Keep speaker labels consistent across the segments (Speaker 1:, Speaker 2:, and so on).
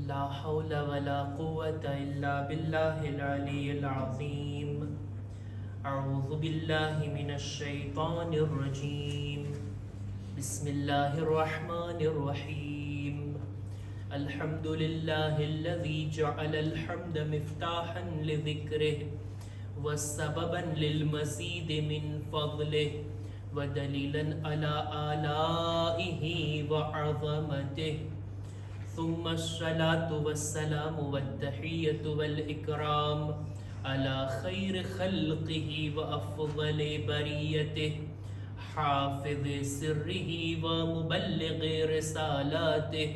Speaker 1: لا حول ولا قوة إلا بالله العلي العظيم. أعوذ بالله من الشيطان الرجيم. بسم الله الرحمن الرحيم. الحمد لله الذي جعل الحمد مفتاحا لذكره وسببا للمزيد من فضله ودليلا على آلائه وعظمته. ثم الصلاة والسلام والتحية والإكرام على خير خلقه وأفضل بريته حافظ سره ومبلغ رسالاته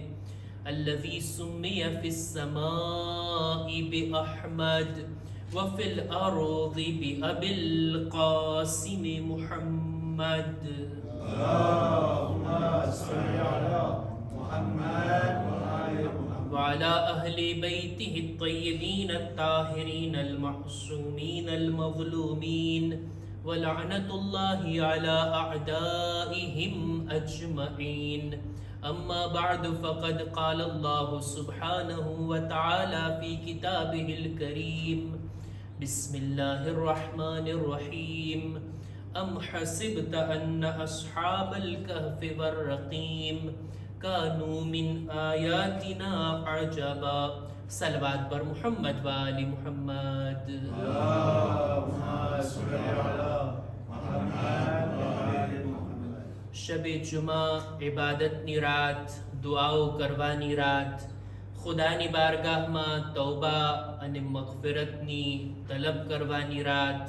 Speaker 1: الذي سمي في السماء بأحمد وفي الأرض بأبي القاسم محمد.
Speaker 2: اللهم صل على محمد
Speaker 1: وعلى أهل بيته الطيبين الطاهرين المعصومين المظلومين ولعنة الله على أعدائهم أجمعين. أما بعد فقد قال الله سبحانه وتعالى في كتابه الكريم. بسم الله الرحمن الرحيم. أم حسبت أن أصحاب الكهف والرقيم كانوا من آياتنا عجبا. صلوات بر محمد و آل محمد.
Speaker 2: اللهم صل على محمد وآل محمد.
Speaker 1: શબ જુમા ઇબાદતની રાત, દુઆઓ કરવાની રાત, ખુદાની બારગાહમાં તૌબા અને મગફિરતની તલબ કરવાની રાત.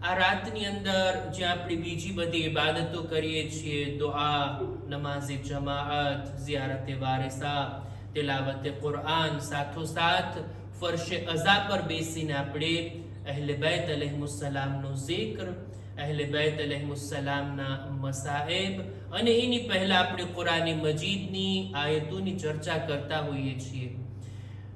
Speaker 1: આ રાતની અંદર જ્યાં આપણે બીજી બધી ઇબાદતો કરીએ છીએ, દુઆ, નમાઝે જમાઅત, ઝિયારતે વારિસા, તિલાવતે કુરઆન, સાથોસાથ ફરશે અઝા પર બેસીને આપણે અહલે બેત અલૈહિસ્સલામનો ઝિક્ર, અહલે બેત અલૈહિસ્સલામના મસાઇબ અને એની પહેલા આપણે કુરાન મજીદની આયતોની ચર્ચા કરતા હોઈએ છીએ.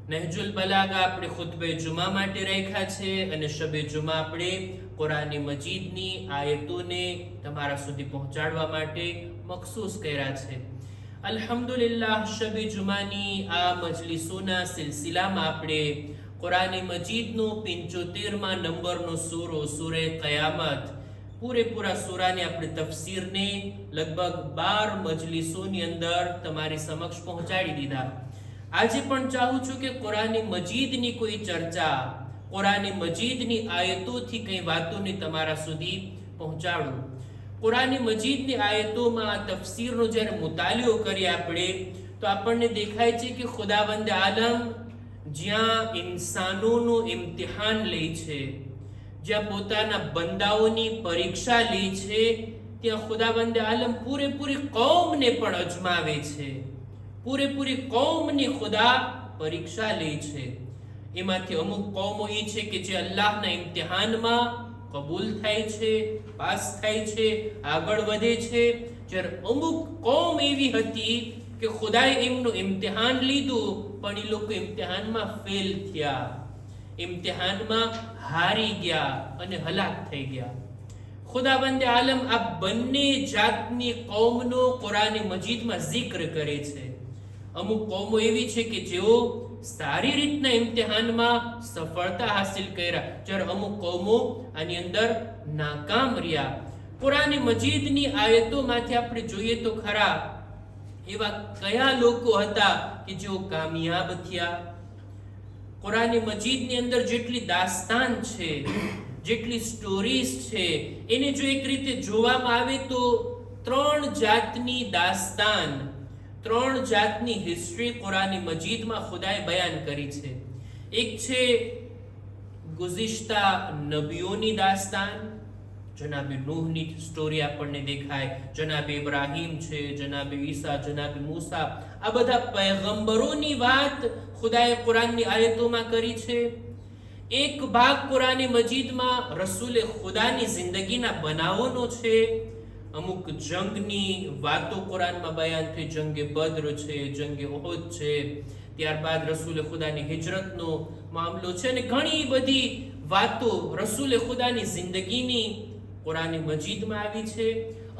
Speaker 1: નહજુલ બલાગા આપણે ખુતબે જુમા માટે રાખ્યા છે અને શબે જુમા આપણે કુરાન મજીદની આયતોને તમારા સુધી પહોંચાડવા માટે મખસૂસ કર્યા છે. અલ્હમ્દુલિલ્લાહ, શબે જુમાની આ મજલિસોના સિલસિલામાં આપણે કુરાન મજીદનો 75મા નંબરનો સૂરો સૂરે કયામત, પૂરેપૂરા સૂરાની આપણે તફસીરને લગભગ 12 મજલિસોની અંદર તમારી સમક્ષ પહોંચાડી દીધા. આજે પણ ચાહું છું કે કુરાન મજીદની કોઈ ચર્ચા, કુરાન મજીદની આયતોથી કઈ વાતોને તમારા સુધી પહોંચાડું. કુરાન મજીદની આયતોમાં તફસીરનો જ્યારે મુતાલિયો કરીએ આપણે તો આપણને દેખાય છે કે ખુદાવંદ આલમ જ્યાં ઇન્સાનોનું ઇમ્તિહાન લે છે, જ્યાં પોતાના બંદાઓની પરીક્ષા લે છે, ત્યાં ખુદાવંદ આલમ પૂરેપૂરી કૌમને પણ અજમાવે છે. પૂરેપૂરી કૌમની ખુદા પરીક્ષા લે છે. એમાંથી અમુક કૌમો એ છે કે જે અલ્લાહના ઇમ્તિહાનમાં કબૂલ થાય છે, પાસ થાય છે, આગળ વધે છે. જ્યારે અમુક કૌમ એવી હતી કે ખુદાએ એમનું ઇમ્તિહાન લીધું પણ એ લોકો ઇમ્તિહાનમાં ફેલ થયા, ઇમ્તિહાનમાં હારી ગયા અને હલાક થઈ ગયા. ખુદાવંદે આલમ આ બંને જાતની કૌમનો કુરાન મજીદમાં જિક્ર કરે છે. અમુક કૌમો એવી છે કે જેઓ સારી રીતના ઇમ્તિહાનમાં સફળતા હાસિલ કર્યા, જ્યારે અમુક કૌમો આની અંદર નાકામ રહ્યા. કુરાન મજીદની આયતોમાંથી આપણે જોઈએ તો ખરા એવા કયા લોકો હતા કે જેઓ કામયાબ થયા. કુરાન મજીદની અંદર જેટલી દાસ્તાન છે, જેટલી સ્ટોરીઝ છે, એને જો એક રીતે જોવામાં આવે તો 3 જાતની દાસ્તાન, 3 જાતની હિસ્ટ્રી કુરાન મજીદમાં ખુદાએ બયાન કરી છે. એક છે ગુઝિશ્તા નબીઓની દાસ્તાન. જનાબે નૂહની સ્ટોરી આપણને દેખાય, જનાબે ઇબ્રાહીમ છે, જનાબે ઈસા, જનાબે મૂસા, આ બધા પૈગંબરોની વાત ખુદાએ કુરાનની આયતોમાં કરી છે. એક ભાગ કુરાન મજીદમાં રસૂલે ખુદાની જિંદગીના બનાવોનો છે. અમુક જંગની વાતો કુરાનમાં બયાન થઈ, જંગે બદ્ર છે, જંગે ઉહદ છે, ત્યારબાદ રસૂલે ખુદાની હિજરતનો મામલો છે અને ઘણી બધી વાતો રસૂલે ખુદાની જિંદગીની કુરાન મજીદમાં આવી છે.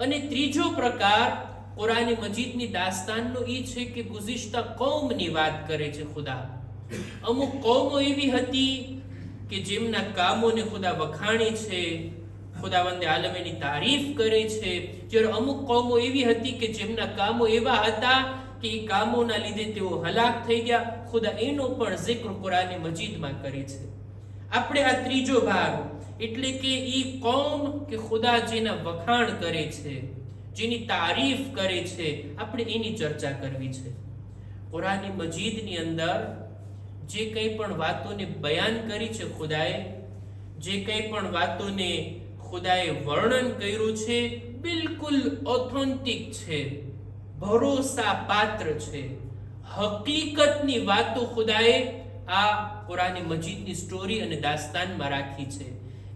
Speaker 1: અને ત્રીજો પ્રકાર કુરાન મજીદની દાસ્તાનનો એ છે કે ગુઝિશ્તા કૌમની વાત કરે છે ખુદા. અમુક કૌમો એવી હતી કે જેમના કામોને ખુદા વખાણે છે, ખુદાવંદે આલમ એની તારીફ કરે છે. જ્યારે અમુક કૌમો એવી હતી કે જેમના કામો એવા હતા કે એ કામોના લીધે તેઓ હલાક થઈ ગયા. ખુદા એનો પણ જિક્ર કુરાન મજીદમાં કરે છે. આપણે આ ત્રીજો ભાગ એટલે કે ઈ કૌમ કે ખુદા જેના વખાણ કરે છે, જેની તારીફ કરે છે, આપણે એની ચર્ચા કરવી છે. કુરાન મજીદની અંદર જે કંઈ પણ વાતોને બયાન કરી છે ખુદાએ, જે કંઈ પણ વાતોને ખુદાએ વર્ણન કર્યું છે, બિલકુલ ઓથેન્ટિક છે, ભરોસા પાત્ર છે, હકીકતની વાતો ખુદાએ આ કુરાન મજીદની સ્ટોરી અને દાસ્તાનમાં રાખી છે.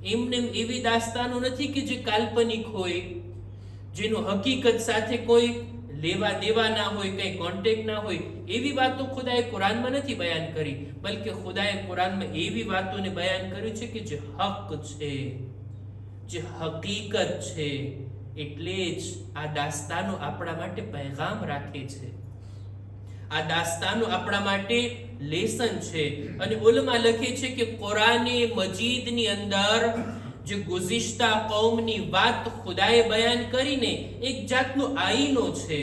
Speaker 1: એમને એવી દાસ્તાનો નથી કે જે કાલ્પનિક હોય, જેનો હકીકત સાથે કોઈ લેવા દેવા ના હોય, કઈ કોન્ટેક્ટ ના હોય. એવી વાતો ખુદાએ કુરાનમાં નથી બયાન કરી, બલકે ખુદાએ કુરાનમાં એવી વાતોને બયાન કરી છે કે જે હક છે, જે હકીકત છે. એટલે જ આ દાસ્તાનો આપણા માટે પૈગામ રાખે છે, આ દાસ્તાનો આપણા માટે લેસન છે. અને ઉલમા લખે છે કે કુરાન મજીદની અંદર જે ગુઝિશ્તા કૌમની વાત ખુદાએ બયાન કરીને એક જાતનો આઈનો છે,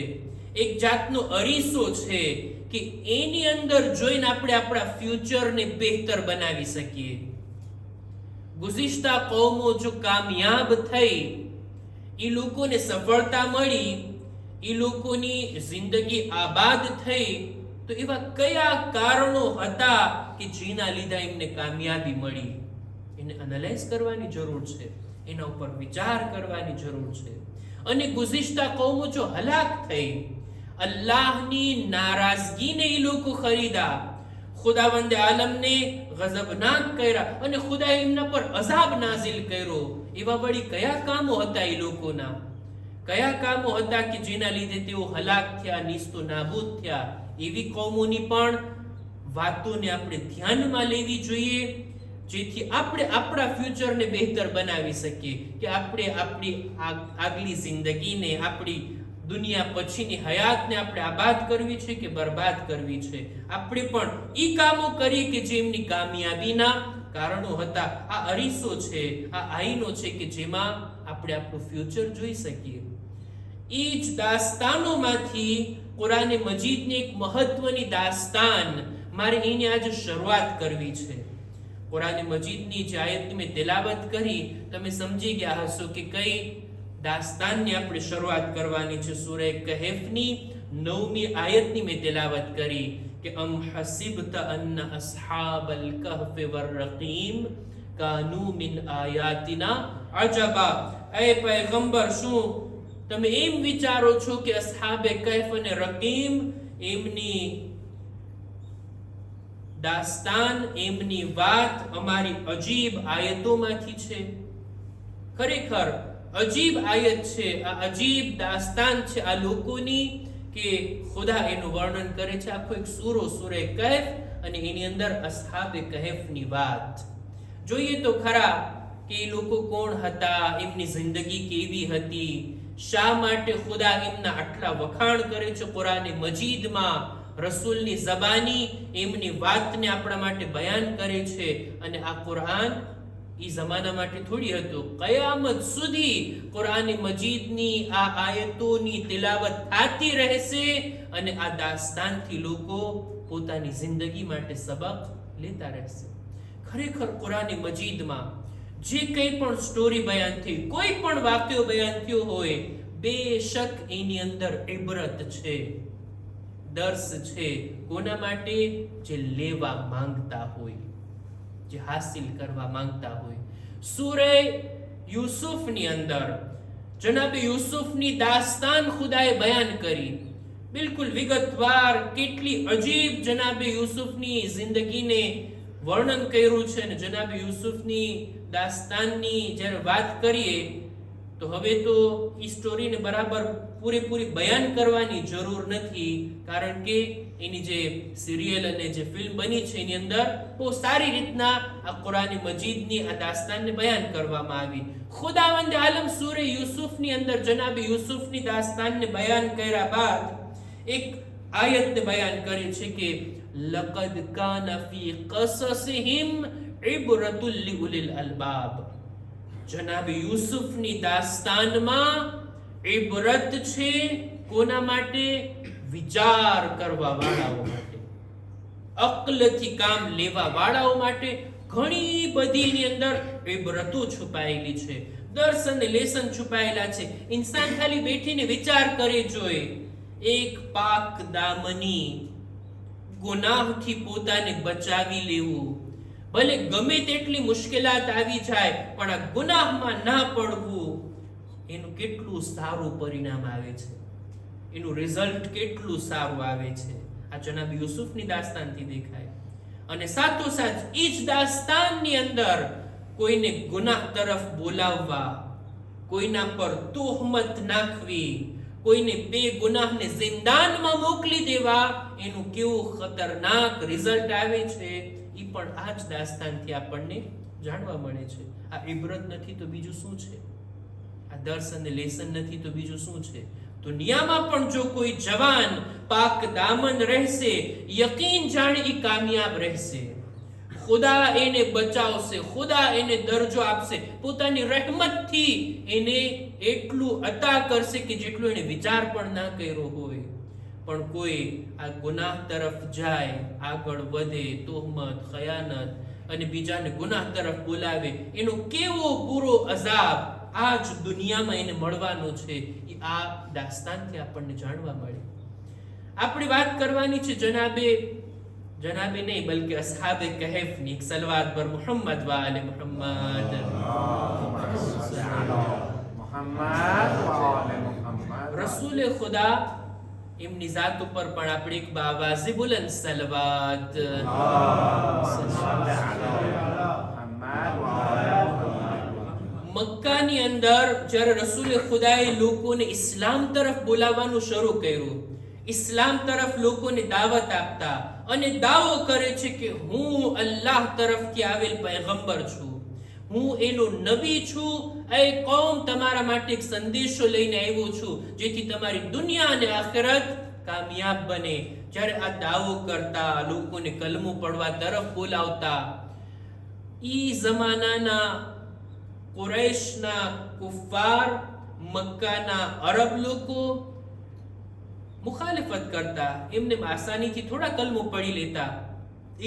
Speaker 1: એક જાતનો અરીસો છે કે એની અંદર જોઈને આપણે આપણા ફ્યુચરને બહેતર બનાવી શકીએ. ગુઝિશ્તા કૌમો જો કામયાબ થઈ, એ લોકોને સફળતા મળી, એ લોકોની જિંદગી આબાદ થઈ, તો એવા કયા કારણો હતા કે જેના લીધે એમને કામયાબી મળી? એને એનાલાઇઝ કરવાની જરૂર છે, એના ઉપર વિચાર કરવાની જરૂર છે. અને ગુઝિશ્તા કૌમો જો હલાક થઈ, અલ્લાહની નારાજગીને એ લોકો ખરીદા, ખુદાવંદે આલમને ગઝબનાક કર્યા અને ખુદાએ એમના પર અઝાબ નાઝિલ કર્યો. એવા વળી કયા કામો હતા એ લોકોના? કયા કામો હતા કે જેના લીધે તેઓ હલાક થયા, નિસ્તો નાબૂદ થયા? એવી કૌમોની પણ વાતોને આપણે ધ્યાનમાં લેવી જોઈએ, જેથી આપણે આપણા ફ્યુચરને બહેતર બનાવી શકીએ, કે આપણે આપણી આગલી જિંદગીને, આપણી દુનિયા પછીની હયાતને આપણે આબાદ કરવી છે કે બરબાદ કરવી છે. આપણે પણ ઈ કામો કરીએ કે જેમની કામયાબીના કારણો હતા. આ અરીસો છે, આ આઈનો છે કે જેમાં આપણે આપણું ફ્યુચર જોઈ શકીએ. ઈ જ દાસ્તાનોમાંથી કુરાન મજીદની એક મહત્વની દાસ્તાન મારે એની આજે શરૂઆત કરવી છે. કુરાન મજીદની જે આયતની મેં તેલાવત કરી, તમે સમજી ગયા હશો કે કઈ દાસ્તાનની આપણે શરૂઆત કરવાની છે. સૂરે કહેફની 9મી આયતની મેં તેલાવત કરી કે અમ હસિબત અન્ન અસ્હાબલ કહફ વરરકીમ કાનુ મિન આયાતિના અજબા. એ પૈગંબર, શું તમે એમ વિચારો છો કે અસ્હાબે કહેફ અને રકીમ એમની દાસ્તાન, એમની વાત અમારી અજીબ આયતોમાંથી છે? ખરેખર અજીબ આયત છે, આ અજીબ દાસ્તાન છે આ લોકોની, કે ખુદા એનું વર્ણન કરે છે. આખો એક સૂરે કહેફ અને એની અંદર અસ્હાબે કહેફની વાત. જોઈએ તો ખરા કે એ લોકો કોણ હતા, એમની જિંદગી કેવી હતી, શા માટે ખુદા એમના આટલા વખાણ કરે છે કુરાન મજીદમાં, રસૂલની ઝબાની એમની વાતને આપણા માટે બયાન કરે છે. અને આ કુરાન ઈ જમાના માટે થોડી હતું, કયામત સુધી કુરાન મજીદની આ આયતોની તિલાવત થતી રહેશે અને આ દાસ્તાનથી લોકો પોતાની જિંદગી માટે સબક લેતા રહેશે. ખરેખર કુરાન મજીદમાં જે કંઈ પણ સ્ટોરી બયાન થઈ, કોઈ પણ વાક્યો બયાન થયો હોય, બેશક એની અંદર ઇબરત છે, દર્શ છે. કોના માટે? જે લેવા માંગતા હોય, જે હાસિલ કરવા માંગતા હોય. સૂરે યુસુફની અંદર જનાબે યુસુફની દાસ્તાન ખુદાએ બયાન કરી, બિલકુલ વિગતવાર. કેટલી અજીબ જનાબે યુસુફની જિંદગીને વર્ણન કર્યું છે. અને જનાબે યુસુફની દાસ્તાનની જ્યારે વાત કરીએ તો હવે તો ઈ સ્ટોરીને બરાબર પૂરેપૂરી બયાન કરવાની જરૂર નથી, કારણ કે એની જે સિરિયલ અને જે ફિલ્મ બની છે એની અંદર બહુ સારી રીતના આ કુરાન મજીદની આ દાસ્તાનને બયાન કરવામાં આવી. ખુદાવંદ આલમ સૂરે યુસુફની અંદર જનાબ યુસુફની દાસ્તાનને બયાન કર્યા બાદ એક આયતને બયાન કરી છે કે લaqad કાના ફી qasasihim ઇબ્રતુલ લિઉલિલ અલ્બાબ. જનાબ યુસુફની દાસ્તાનમાં ઇબરત છે કોના માટે? વિચાર કરવા વાળાઓ માટે, અક્લથી કામ લેવા વાળાઓ માટે. ઘણી બધી એની અંદર ઇબરતો છુપાયેલી છે, દર્શન લેસન છુપાયેલા છે. ઇન્સાન ખાલી બેઠીને વિચાર કરે જોઈએ, એક પાક દામની ગુનાહથી પોતાને બચાવી લેવું, ભલે ગમે તેટલી મુશ્કેલાત આવી જાય પણ આ ગુનાહમાં ના પડવું, એનું કેટલું સારું પરિણામ આવે છે, એનું રિઝલ્ટ કેટલું સારું આવે છે. આ જનાબ યુસુફની દાસ્તાનથી દેખાય. અને સાથોસાથ ઈ જ દાસ્તાનની અંદર કોઈને ગુનાહ તરફ બોલાવવા, કોઈના પર તોહમત નાખવી, કોઈને બે ગુનાહને જિંદાનમાં મોકલી દેવા, એનું કેવું ખતરનાક રિઝલ્ટ આવે છે એ પણ આ જ દાસ્તાનથી આપણને જાણવા મળે છે. આ ઇબરત નથી તો બીજું શું છે? આ દર્શ અને લેસન નથી તો બીજું શું છે? દુનિયામાં પણ જો કોઈ જવાન પાક દામન રહેશે, યકીન જાણે એ કામયાબ રહેશે. ખુદા એને બચાવશે, ખુદા એને દરજ્જો આપશે, પોતાની રહેમતથી એને એટલું અતા કરશે કે જેટલું એને વિચાર પણ ના કર્યો હોય. પણ કોઈ આ ગુનાહ તરફ જાય, આગળ વધે, તોહમત, ખયાનત અને બીજાને ગુનાહ તરફ બોલાવે, એનો કેવો પૂરો અઝાબ આજ દુનિયામાં એને મળવાનો છે, એ આ દાસ્તાનથી આપણને જાણવા મળે. આપણે વાત કરવાની છે જનાબે નહીં બલ્કે અસ્હાબે કહેફની. એક સલવાત પર મુહમ્મદ વ આલે મુહમ્મદ. રસૂલ ખુદા એમની જાત ઉપર પણ આપણે એક બાવાઝે બુલંદ સલવાત. મક્કાની અંદર જ્યારે રસૂલ ખુદાએ લોકોને ઇસ્લામ તરફ બોલાવવાનું શરૂ કર્યું, ઇસ્લામ તરફ લોકોને દાવત આપતા અને દાવો કરે છે કે હું અલ્લાહ તરફથી આવેલ પૈગંબર છું, હું એનો નબી છું, એ કૌમ તમારા માટે એક સંદેશો લઈને આવ્યો છું જેથી તમારી દુનિયા અને આખિરત કામયાબ બને. જ્યારે આ દાવો કરતા, લોકોને કલમો પડવા તરફ બોલાવતા, ઈ જમાનાના કુરૈશના કુફાર, મક્કાના અરબ લોકો મુખાલિફત કરતા. એમને આસાનીથી થોડા કલમો પડી લેતા,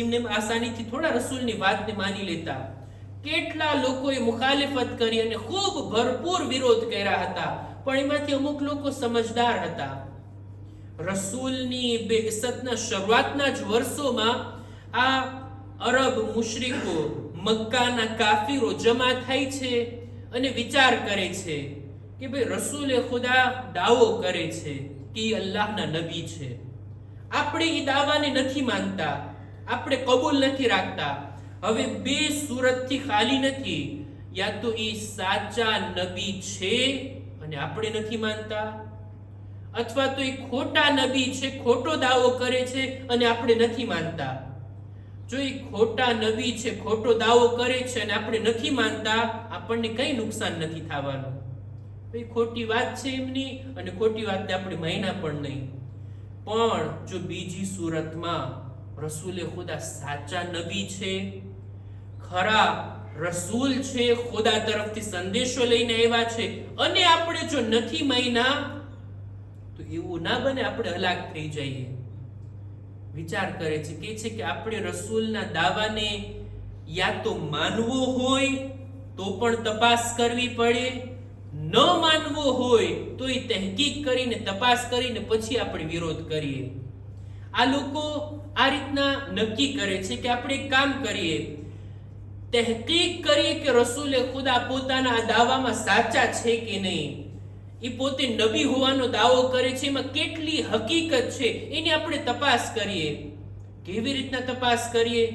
Speaker 1: એમને આસાનીથી થોડા રસૂલની વાતને માની લેતા. કેટલા લોકોએ મુખાલિફત કરી અને ખૂબ ભરપૂર વિરોધ કર્યા હતા, પણ એમાંથી અમુક લોકો સમજદાર હતા. રસૂલની બેઇઝ્ઝતના શરૂઆતના જ વર્ષોમાં આ અરબ મુશરિકો, મક્કાના કાફીરો જમા થાય છે અને વિચાર કરે છે કે ભાઈ રસૂલે ખુદા દાવો કરે છે કે એ અલ્લાહના નબી છે, આપણે એ દાવાને નથી માનતા, આપણે કબૂલ નથી રાખતા. હવે બે સુરતથી ખાલી નથી, યા તો એ સાચા નબી છે અને આપણે નથી માનતા, અથવા તો એ ખોટા નબી છે, ખોટો દાવો કરે છે અને આપણે નથી માનતા. જો એ ખોટા નબી છે, ખોટો દાવો કરે છે અને આપણે નથી માનતા, આપણને કઈ નુકસાન નથી થવાનું. એ ખોટી વાત છે એમની અને ખોટી વાતને આપણે માન્યા પણ નહીં. પણ જો બીજી સુરતમાં રસૂલે ખુદા સાચા નબી છે, ખરા રસૂલ છે, ખુદા તરફથી સંદેશો લઈને આવ્યા છે અને આપણે જો નથી માન્યા, તો એવું ના બને આપણે હલાક થઈ જઈએ. વિચાર કરે છે, કે છે કે આપણે રસૂલના દાવાને યા તો માનવો હોય તો પણ તપાસ કરવી પડે, ન માનવો હોય તો એ તહકીક કરીને તપાસ કરીને પછી આપણે વિરોધ કરીએ. આ લોકો આ રીતના નક્કી કરે છે કે આપણે એક કામ કરીએ, તહકીક કરીએ કે રસૂલે ખુદા પોતાના આ દાવામાં સાચા છે કે નહીં. એ પોતે નબી હોવાનો દાવો કરે છે, એમાં કેટલી હકીકત છે એની આપણે તપાસ કરીએ. કેવી રીતના તપાસ કરીએ?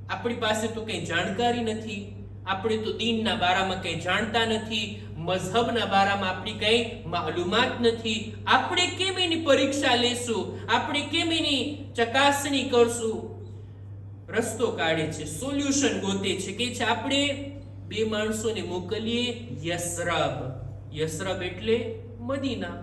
Speaker 1: આપણી પાસે તો કંઈ જાણકારી નથી, આપણે તો દીનના બારામાં કંઈ જાણતા નથી, મઝહબના બારામાં આપણી કઈ માલુમાત નથી, આપણે કેમ એની પરીક્ષા લેશું, આપણે કેમ એની ચકાસણી કરશું? રસ્તો કાઢે છે, સોલ્યુશન ગોતે છે, કે છે આપણે બે માણસોને મોકલીએ યસરબ. યસરબ એટલે મદીના.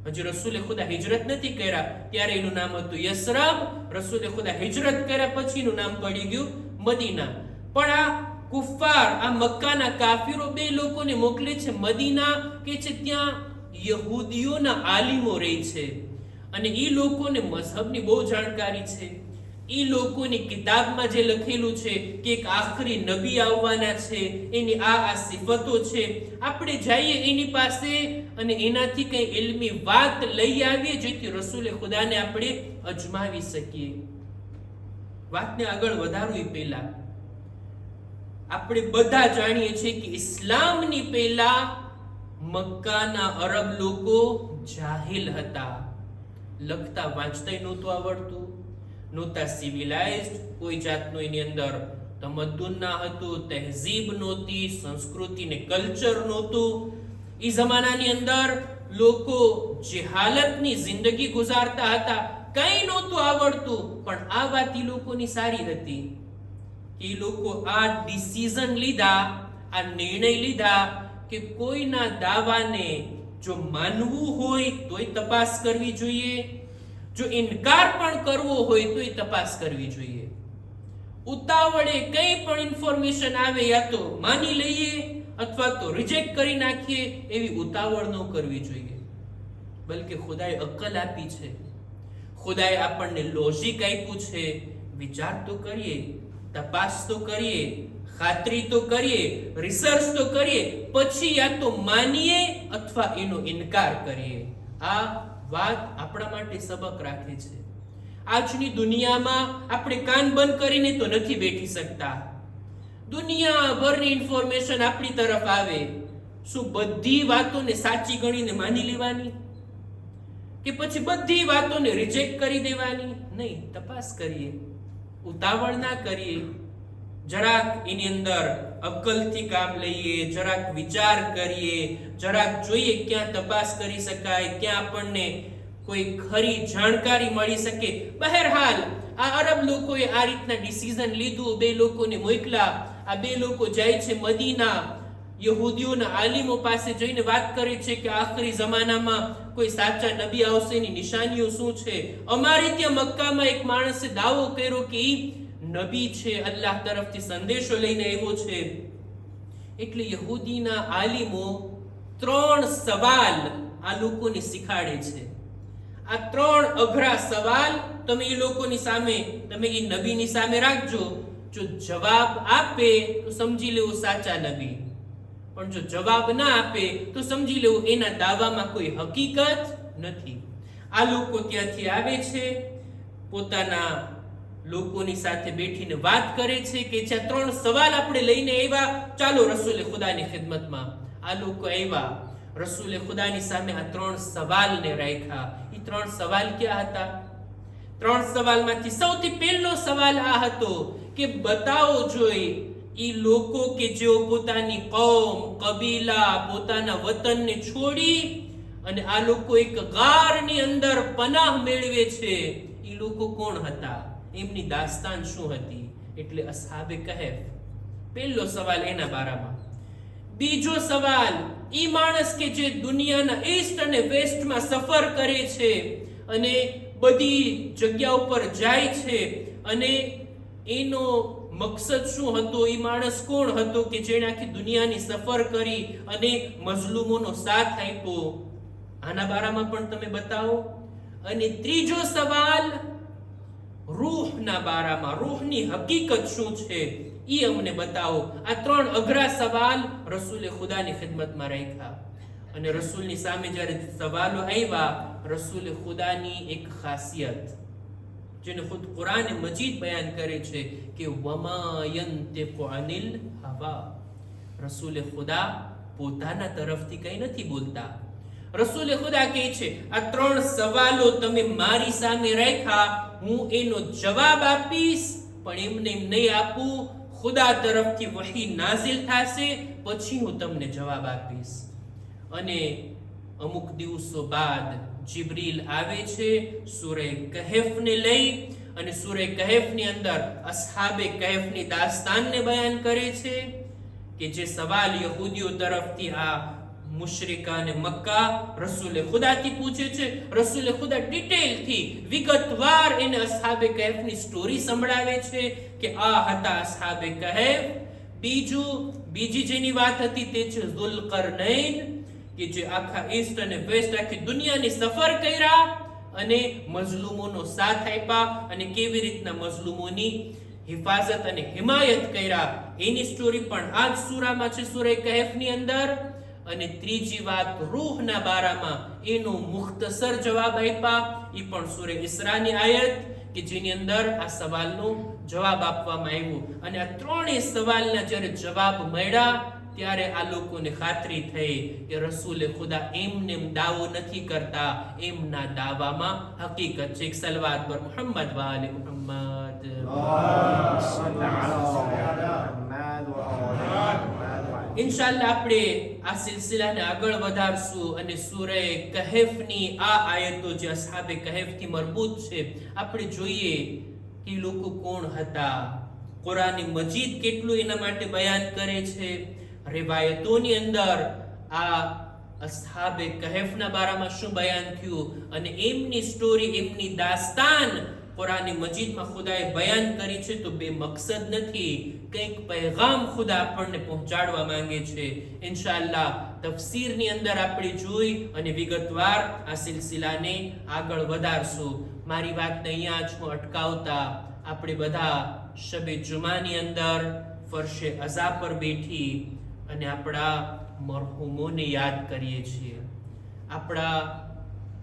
Speaker 1: હજી રસૂલે ખુદા હિજરત નથી કર્યા ત્યારે એનું નામ હતું યસરબ. રસૂલે ખુદા હિજરત કર્યા પછી એનું નામ પડી ગયું મદીના. પણ આ કુફાર, આ મક્કાના કાફીરો બે લોકોને મોકલે છે મદીના, કે છે ત્યાં યહૂદીઓના આલિમો રહે છે અને એ લોકોને મઝહબની બહુ જાણકારી છે. એ લોકોની કિતાબમાં જે લખેલું છે કે એક આખરી નબી આવવાના છે, એની આ સિફતો છે, આપણે જઈએ એની પાસે અને એનાથી કઈ ઇલ્મી વાત લઈ આવીએ જેથી રસૂલે ખુદાને આપણે અજમાવી શકીએ. વાતને આગળ વધારવું એ પહેલા આપણે બધા જાણીએ છીએ કે ઇસ્લામની પહેલા મક્કાના અરબ લોકો જાહિલ હતા. લખતા વાંચતા નહોતું આવડતું, નહોતા સિવિલાઇઝડ, કોઈ જાતનું એની અંદર તમદ્દુન ના હતું, તહેઝીબ નહોતી, સંસ્કૃતિ ને કલ્ચર નહોતું. એ જમાનાની અંદર લોકો જહાલતની જિંદગી ગુજારતા હતા, કઈ નહોતું આવડતું. પણ આ વાત એ લોકોની સારી હતી કે એ લોકો આ ડિસિઝન લીધા, આ નિર્ણય લીધા કે કોઈના દાવાને જો માનવું હોય તોય તપાસ કરવી જોઈએ, જો ઇનકાર પણ કરવો હોય તો એ તપાસ કરવી જોઈએ. ઉતાવળે કઈ પણ ઇન્ફોર્મેશન આવે યા તો માની લઈએ અથવા તો રિજેક્ટ કરી નાખીએ એવી ઉતાવળ ન કરવી જોઈએ. બલકે ખુદાએ અક્કલ આપી છે, ખુદાએ આપણને લોજિક આપ્યું છે. વિચાર તો કરીએ, તપાસ તો કરીએ, ખાતરી તો કરીએ, રિસર્ચ તો કરીએ, પછી યા તો માનીએ અથવા એનો ઇનકાર કરીએ. આ વાત આપણા માટે સબક રાખે છે. આજની દુનિયામાં આપણે કાન બંધ કરીને તો નથી બેઠી શકતા. દુનિયાભરની ઇન્ફોર્મેશન આપણી તરફ આવે, શું બધી વાતોને સાચી ગણીને માની લેવાની કે પછી બધી વાતોને રિજેક્ટ કરી દેવાની? નહીં, તપાસ કરીએ, ઉતાવળ ના કરીએ, જરાક એની અંદર અક્કલથી કામ લઈએ, જરાક વિચાર કરીએ, જરાક જોઈએ ક્યાં તપાસ કરી શકાય, ક્યાં આપણને કોઈ ખરી જાણકારી મળી શકે. બહેરહાલ આ અરબ લોકોએ આ રીતના ડિસિઝન લીધું, બે લોકોને મોકલા. આ બે લોકો જાય છે મદીના, યહૂદીઓના આલિમો પાસે જઈને વાત કરે છે કે આખરી જમાનામાં કોઈ સાચા નબી આવશે, એની નિશાનીઓ શું છે. અમારે ત્યાં મક્કામાં એક માણસે દાવો કર્યો કે ઈ નબી છે, અલ્લાહ તરફથી સંદેશો લઈને આવ્યો છે. એટલે યહૂદીના આલિમો 3 સવાલ આ લોકોને શીખાડે છે. આ 3 અઘરા સવાલ તમે એ લોકોની સામે, તમે એ નબીની સામે રાખજો. જો જવાબ આપે તો સમજી લેવું સાચા નબી, પણ જો જવાબ ના આપે તો સમજી લેવું એના દાવામાં કોઈ હકીકત નથી. આ લોકો ત્યાંથી આવે છે, પોતાના લોકોની સાથે બેઠીને વાત કરે છે કે 3 સવાલ આપણે લઈને આવ્યા, ચાલો રસૂલે ખુદાની ખિદમતમાં. આ લોકો આવ્યા, રસૂલે ખુદાની સામે આ 3 સવાલને રાખ્યા. એ 3 સવાલ ક્યાં હતા? 3 સવાલમાંથી સૌથી પહેલો સવાલ આ હતો કે બતાવો જોઈ ઈ લોકો કે જેઓ પોતાની કૌમ, કબીલા, પોતાના વતનને છોડી અને આ લોકો એક ગારની અંદર પનાહ મેળવે છે, ઈ લોકો કોણ હતા, એમની દાસ્તાન શું હતી? એટલે અસ્હાબે કહેફ. પહેલો સવાલ એના બારામાં. બીજો સવાલ, ઈ માણસ કે જે દુનિયાના ઈસ્ટ અને વેસ્ટમાં સફર કરે છે અને બધી જગ્યા ઉપર જાય છે, અને એનો મકસદ શું હતો? ઈ માણસ કોણ હતો કે જેણે આખી દુનિયાની સફર કરી અને મઝલુમોનો સાથ આપ્યો? આના બારામાં પણ તમે બતાવો. અને ત્રીજો સવાલ રૂહના બારામાં, રૂહની હકીકત શું છે ઈ અમને બતાવો. આ 3 અઘરા સવાલ રસૂલે ખુદાની ખિદમતમાં રાખ્યા. અને રસૂલની સામે જ્યારે સવાલો આવ્યા, રસૂલે ખુદાની એક ખાસિયત જેને ખુદ કુરાન મજીદ બયાન કરે છે કે વમા યંતિકુ અનિલ હવા. રસૂલે ખુદા પોતાના તરફથી કંઈ નથી બોલતા. રસૂલે ખુદા કહે છે આ 3 સવાલો તમે મારી સામે રાખ્યા, હું એનો જવાબ આપીશ, પણ એમને એમ નહીં આપું. ખુદા તરફથી વહી નાઝિલ થશે, પછી હું તમને જવાબ આપીશ. અને અમુક દિવસો બાદ જિબ્રીલ આવે છે સૂરે કહેફને લઈ, અને સૂરે કહેફની અંદર અસ્હાબે કહેફની દાસ્તાનને બયાન કરે છે કે જે સવાલ યહૂદીઓ તરફથી આ મુશરિકાને મક્કા રસૂલે ખુદાથી પૂછે છે, રસૂલે ખુદા ડિટેલથી વિગતવાર એને અસ્હાબે કહેફની સ્ટોરી સંભળાવે છે કે આ હતા અસ્હાબે કહેફ. બીજી જેની વાત હતી તે છે ઝુલ્કરનૈન, કે જે આખા ઈસ્ટ અને વેસ્ટ આખી દુનિયાની સફર કર્યા અને મઝલુમોનો સાથ આપ્યા અને કેવી રીતના મઝલુમોની હિફાજત અને હિમાયત કર્યા એની સ્ટોરી પણ આ જ સૂરામાં છે, સૂરે કહેફની અંદર. અને ત્રીજી વાત રૂહના બારામાં એનો મુખ્તસર જવાબ આપ્યા, એ પણ સૂરે ઇસરાની આયત કે જેની અંદર આ સવાલનો જવાબ આપવામાં આવ્યો. અને આ ત્રણેય સવાલના જ્યારે જવાબ મળ્યા ત્યારે આ લોકોને ખાતરી થઈ કે રસૂલે ખુદા એમને દાવો નથી કરતા, એમના દાવામાં હકીકત છે. એક સલવાત પર મુહમ્મદ વાલે મુહમ્મદ. ઇન્શાઅલ્લાહ આપણે આ સિલસિલાને આગળ વધારશું અને સૂરે કહેફની આ આયતો જે અસ્હાબે કહેફથી મરબૂત છે આપણે જોઈએ કે લોકો કોણ હતા, કુરાન મજીદ કેટલું એના માટે બયાન કરે છે. રિવાયતોની અંદર આ અસ્હાબે કહેફના બારામાં શું બયાન થયું અને એમની સ્ટોરી, એમની દાસ્તાન કુરાન મજીદમાં ખુદાએ બયાન કરી છે. તો બે મકસદ નથી, કંઈક પૈગામ ખુદા આપણને પહોંચાડવા માંગે છે. ઇન્શાઅલ્લાહ તફસીરની અંદર આપણે જોઈ અને વિગતવાર આ સિલસિલાને આગળ વધારશું. મારી વાતને અહીંયા જ હું અટકાવતા આપણે બધા શબે જુમાની અંદર ફરશે અઝા પર બેઠી અને આપણા મરહુમોને યાદ કરીએ છીએ, આપણા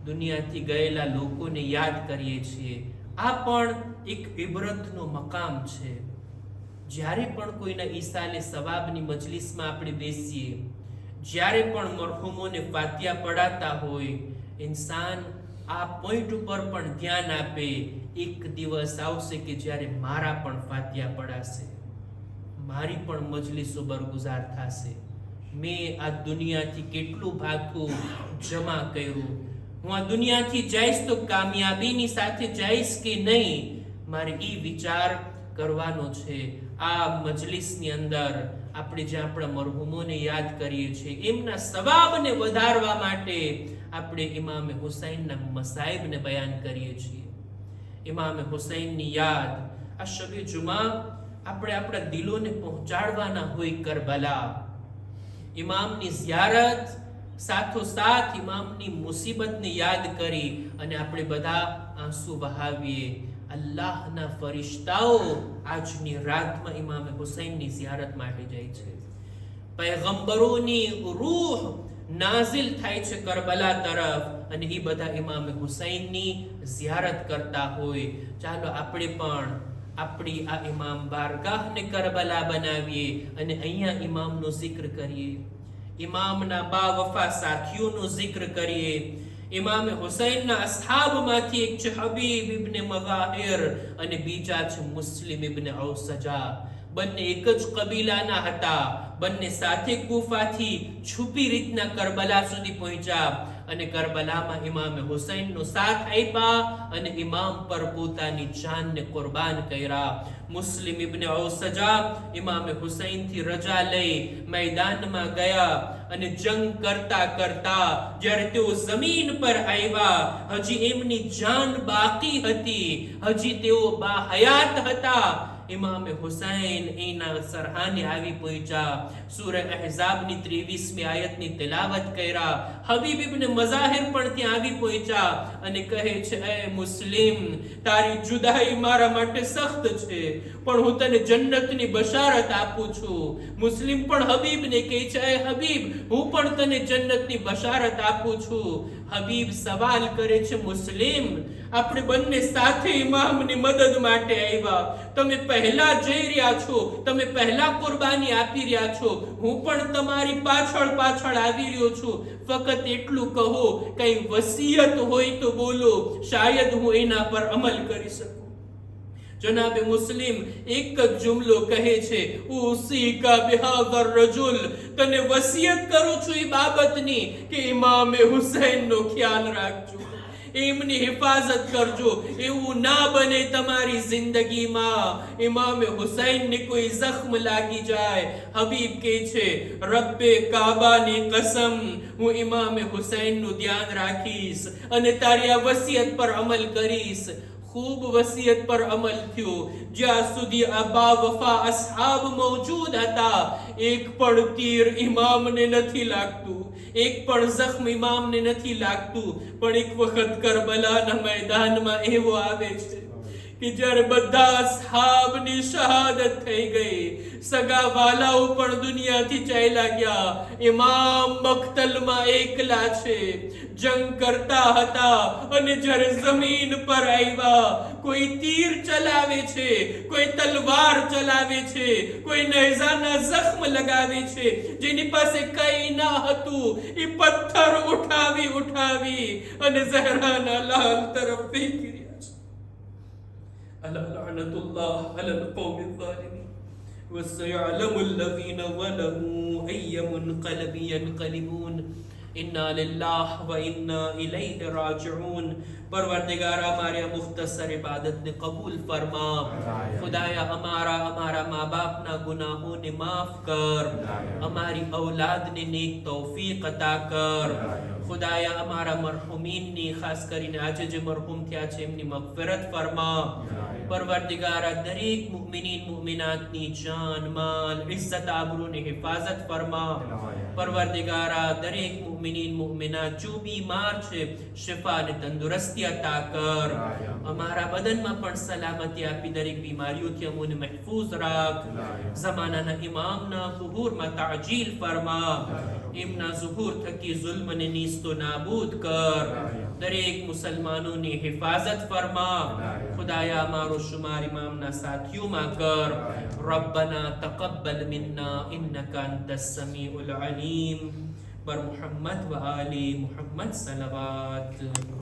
Speaker 1: દુનિયાથી ગયેલા લોકોને યાદ કરીએ છીએ. આ પણ એક ઇબરતનો મકામ છે. જ્યારે પણ કોઈના ઈસાલે સવાબની મજલિસમાં આપણે બેસીએ, જ્યારે પણ મરહુમોને ફાતિયા પડાતા હોય, ઇન્સાન આ પોઈન્ટ ઉપર પણ ધ્યાન આપે. એક દિવસ આવશે કે જ્યારે મારા પણ ફાતિયા પડાશે, મારી પણ મજલિસો બરગુજાર થશે. મેં આ દુનિયાથી કેટલું ભાથું જમા કર્યું, હું આ દુનિયાથી જઈશ તો કામયાબીની સાથે જઈશ કે નહીં, મારે એ વિચાર કરવાનો છે. આ મજલિસની અંદર આપણે જે આપણા મરહુમોને યાદ કરીએ છીએ, એમના સવાબને વધારવા માટે આપણે ઇમામે હુસૈનના મસાઇબને બયાન કરીએ છીએ. ઇમામે હુસૈનની યાદ આ શબે જુમા આપણે આપણા દિલોને પહોંચાડવાના હોય. કરબલા ઇમામની ઝિયારત સાથોસાથ ઇમામની મુસીબતને યાદ કરી અને આપણે બધા આંસુ વહાવીએ. અલ્લાહના ફરિશ્તાઓ આજની રાતમાં ઇમામે હુસૈનની ઝિયારત માટે જાય છે. પૈગંબરોની રૂહ નાઝિલ થાય છે કરબલા તરફ અને એ બધા ઇમામે હુસૈનની ઝિયારત કરતા હોય. ચાલો આપણે પણ આપણી આ ઇમામ બારગાહને કરબલા બનાવીએ અને અહીંયા ઇમામનો જિક્ર કરીએ, ઇમામના બાવફા સાથીઓનો જિક્ર કરીએ. ઇમામે હુસૈનના અસ્હાબમાંથી એક છે હબીબ ઇબ્ને મગાહિર અને બીજા છે મુસ્લિમ ઇબ્ને ઔસજા. બંને એક જ કબીલાના હતા, બંને સાથે કૂફાથી છુપી રીતના કરબલા સુધી પહોંચ્યા અને કરબલામાં ઇમામે હુસૈનનો સાથ આપ્યા અને ઇમામ પર પોતાની જાનને કુરબાન કર્યા. મુસ્લિમ ઇબ્ને ઔસજા ઇમામે હુસૈનથી રજા લઈ મેદાનમાં ગયા અને જંગ કરતા કરતા જ્યારે તેઓ જમીન પર આવ્યા, હજી એમની જાન બાકી હતી, હજી તેઓ બાહયાત હતા. ઇમામે હુસૈન એના સરહાને આવી પહોંચ્યા, સૂરે અહઝાબની 23મી આયતની તિલાવત કર્યા. હબીબ ઇબ્ને મઝાહિર પણ ત્યાં આવી પહોંચ્યા અને કહે છે, એ મુસ્લિમ, તારી જુદાઈ મારા માટે સખ્ત છે, પણ હું તને જન્નતની બશારત આપું છું. મુસ્લિમ પણ હબીબને કહે છે, એ હબીબ, હું પણ તને જન્નતની બશારત આપું છું. હબીબ સવાલ કરે છે, મુસ્લિમ, આપણે બંને સાથે ઇમામની મદદ માટે આવ્યા, તમે પહેલા જઈ રહ્યા છો, તમે પહેલા કુરબાની આપી રહ્યા છો, હું પણ તમારી પાછળ પાછળ આવી રહ્યો છું. ફક્ત એટલું કહો, કઈ વસિયત હોય તો બોલો, શાયદ હું એના પર અમલ કરી શકું. जनाब मुस्लिम एक ज जुमलो कहे छे उसी का बिहादर रजुल तने वसियत करू છું એ બાબતની કે ઇમામે હુસૈનનો ખ્યાલ રાખજો, એમની હિફાજત કરજો. એવું ના બને તમારી જિંદગીમાં ઇમામે હુસૈનને કોઈ જખ્મ લાગી જાય. હબીબ કહે છે રબ્બે કાબાની કસમ હું ઇમામે હુસૈનનું ધ્યાન રાખીશ અને તારી આ વસિયત પર અમલ કરીશ. खूब वसीयत पर अमल थयो. ज्यां सुधी आ बावफा असहाब मौजूद हता एक पण तीर इमाम ने नथी लागतुं, एक पण जख्म इमाम ने नथी लागतुं. पण एक वखत करबलाना मैदानमा एवो आवे छे कि જ્યારે બધા असहाबनी शहादत થઈ ગઈ, સગા વાલાઓ પણ દુનિયાથી ચાલ્યા ગયા, ઇમામ મક્તલમાં એકલા છે, જંગ કરતા હતા. અને જ્યારે જમીન પર આવ્યા કોઈ તીર ચલાવે છે, કોઈ તલવાર ચલાવે છે, કોઈ નેઝાના જખ્મ લગાવે છે, જેની પાસે કઈ ના હતું એ પથ્થર ઉઠાવી ઉઠાવી અને ઝહરાના લાલ તરફ ફેંકી રહ્યા છે. ألا لعنة الله على القوم الظالمين وسيعلم الذين ظلموا أي منقلب ينقلبون إنا لله وإنا إليه راجعون. परवरदिगार हमारे मुख्तसर इबादत ने कबूल फरमा. खुदाया हमारा माँ बाप ना गुनाहों ने माफ कर, हमारी औलाद ने नेक तौफीक अता कर. खुदाया हमारा मरहुमीन ने खास કરીને આજે જે મરહુમ થયા છે એમની મગફિરત ફરમા. પરવરદિગારા દરેક મુમિનીન મુમિનાતની જાન માલ ઇઝ્ઝત આબરૂની હિફાજત ફરમા. પરવરદિગારા દરેક મુમિનીન મુમિનાત જો બીમાર છે શિફા અને તંદુરસ્તી અતા કર. અમારા બદનમાં પણ સલામતી આપી દરેક બીમારીઓથી અમને મહેફૂઝ રાખ. જમાનાના ઇમામના ઝુહૂરમાં તાજીલ ફરમા. એમના ઝુહૂર થકી ઝુલ્મને નીસ્તો નાબૂદ કર. દરેક મુસલમાનોની હિફાજત ફરમા. खुदाया मारो शुमार इमामना साथियों कर. रब्बना तक़ब्बल मिन्ना इन्नका अंतस समीउल अलीम. पर मुहम्मद व आली मुहम्मद सलवात.